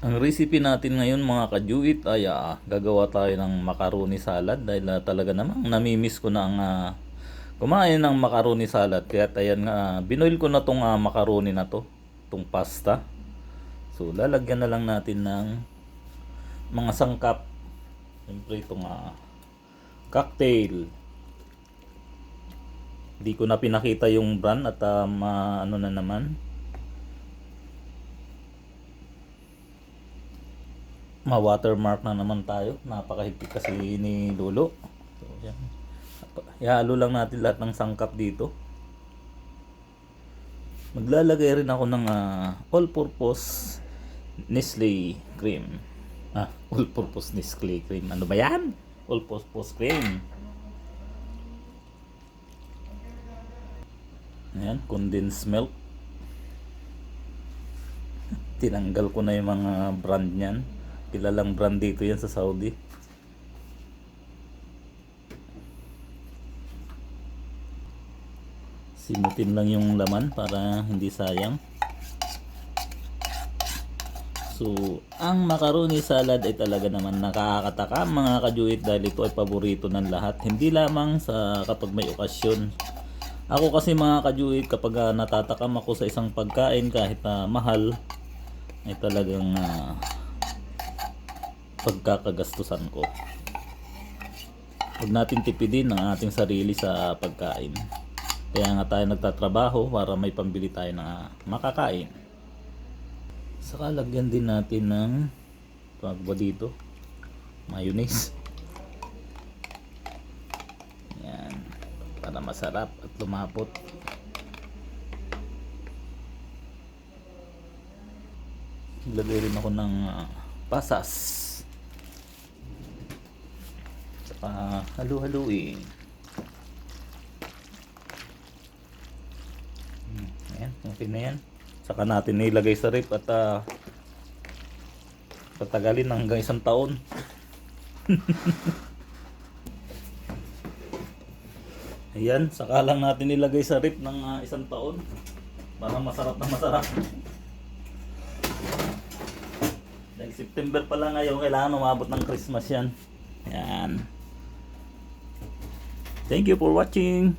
Ang recipe natin ngayon mga kajuit ay gagawa tayo ng macaroni salad dahil talaga namang namimiss ko na ang kumain ng macaroni salad. Kaya ayan nga, binoil ko na tong macaroni na to, tong pasta. So lalagyan na lang natin ng mga sangkap. Siyempre itong cocktail. Hindi ko na pinakita yung brand at ano na naman. Ma-watermark na naman tayo. Napakahigpit kasi ni Lolo. So, yan. Ihalo lang natin lahat ng sangkap dito. Maglalagay rin ako ng all-purpose Nestle cream. All-purpose Nestle cream. Ano ba yan? All-purpose cream. Ayan, condensed milk. Tinanggal ko na yung mga brand niyan. Kilalang brand dito yan sa Saudi. Simutin lang yung laman para hindi sayang. So, ang macaroni salad ay talaga naman nakakataka mga kajuit dahil ito ay paborito ng lahat. Hindi lamang sa kapag may okasyon. Ako kasi mga kajuit kapag natatakam ako sa isang pagkain kahit mahal ay talagang pagkakagastusan ko. Huwag natin tipidin ang ating sarili sa pagkain. Kaya nga tayo nagtatrabaho para may pambili tayo na makakain. Saka lagyan din natin ng pagba dito, mayonnaise. Yan, para masarap at lumapot. Lagay rin ako ng pasas. Halu-haluin. Ayan, okay na yan. Saka natin nilagay sa rip at patagalin hanggang 1 taon. Ayan, saka lang natin nilagay sa rip ng 1 taon para masarap na masarap. Dahil September pa lang ngayon, kailangan umabot ng Christmas yan. Ayan. Thank you for watching.